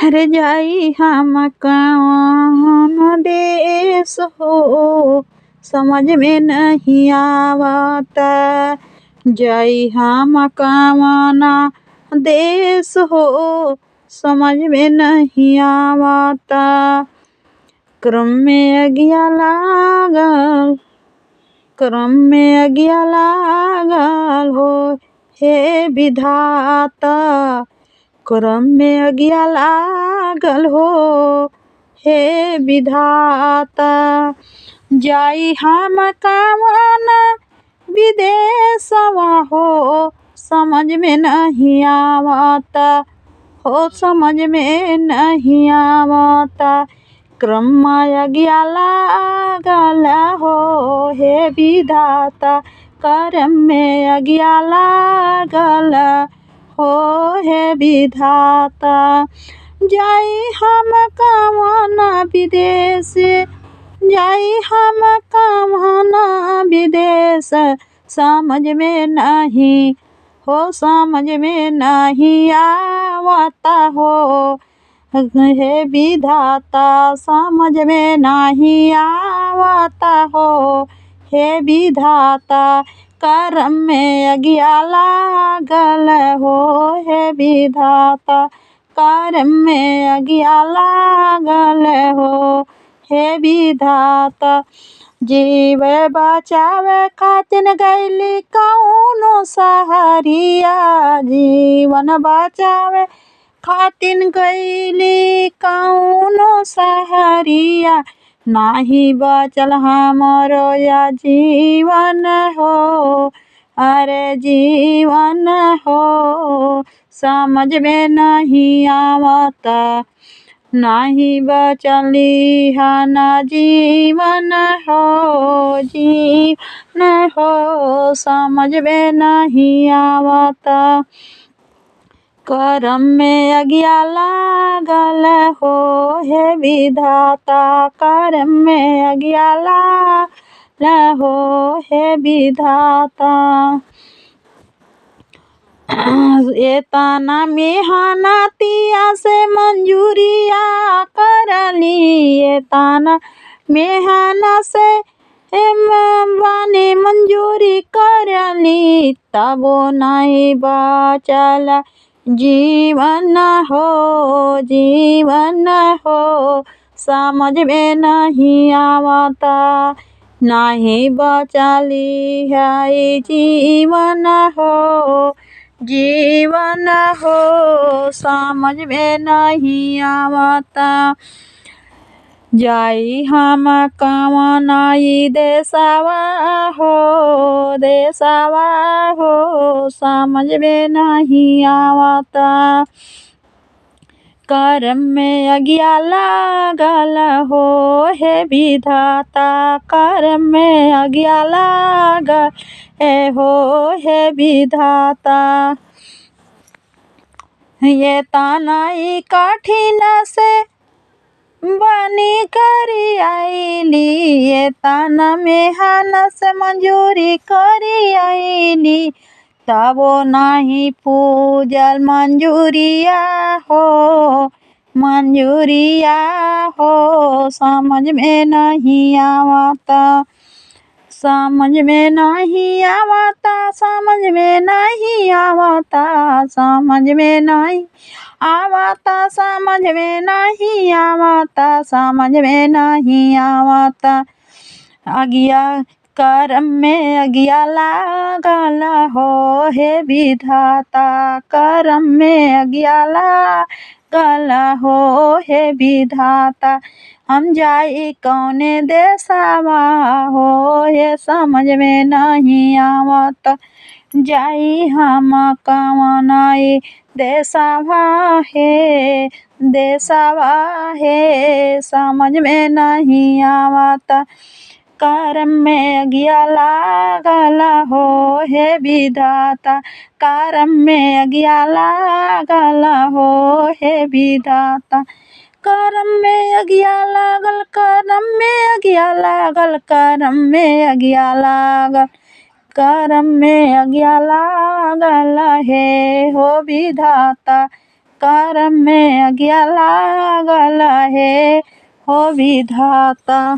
हर जाई हम कौन देश हो, समझ में नहीं आवता। जाई हम कौन देश हो, समझ में नहीं आवता। क्रम में अगिया लागल, क्रम में अगिया लागल हो, हे विधाता। क्रम में अगिया लागल हो, हे विधाता। जाई हम कौन विदेशवा हो, समझ में नहीं आवता हो, समझ में नहीं आवता। क्रम में अगिया लागल हो, हे विधाता। क्रम में अगिया लागल हो, हे विधाता। जाई हम कौन विदेश, जाई हम कौन विदेश, समझ में नहीं हो, समझ में नहीं आवता हो, हे विधाता। समझ में नहीं आवता हो, हे विधाता। क्रम में अगिया लागल हो, हे विधाता। क्रम में अगिया लागल हो, हे विधाता। जीव बचावे खातिर गइली कौनो सहारिया, जीवन बचावे खातिर गइली कौनो सहारिया। नाही बचल हमरो या जीवन हो, अरे जीवन हो, समझ में नहीं आवता। नाही बचली हना जीवन हो, जीवन हो, समझ में नहीं आवता। क्रम में अगिया लागल हो, हे विधाता। क्रम में अगिया लागल हो, हे विधाता। एतना मेहनतिया से मंजूरिया करली, एतना मेहनत से बानी मंजूरी करली, तबो नहीं बचल जीवन हो, जीवन हो, समझ में नहीं आवता। नहीं बचली है जीवन हो, जीवन हो, समझ में नहीं आवता। जाई हम कौन देशवा हो, देशवा हो, समझ में नहीं आवता। क्रम में अगिया लागल हो, हे विधाता। क्रम में अगिया लागल हो, हे विधाता। ये तानाई कठिन से बनी करी आईली, ये ताना मेहनत से मंजूरी करी आईली, तबो नहीं पूजल मंजूरिया हो, मंजूरिया हो, समझ में नहीं आवता। समझ में नहीं आवता, समझ में नहीं आवता, समझ में नहीं आवता, समझ में नहीं आवता, समझ में नहीं आवता। अगिया क्रम में अगिया लागल हो, हे विधाता। क्रम में अगिया लागल हो, हे विधाता। हम जाई कौने देशवा हो, ये समझ में नहीं आवता। जाई हम कौन देशवा है, देशवा है, समझ में नहीं आवता। क्रम में अगिया लागल हो, हे विधाता। क्रम में अगिया लागल हो, हे विधाता। क्रम में अगिया लागल, क्रम में अगिया लागल, क्रम में अगिया लागल, क्रम में अगिया लागल है, हो विधाता। कर्म में अज्ञा लागल है हो विधाता।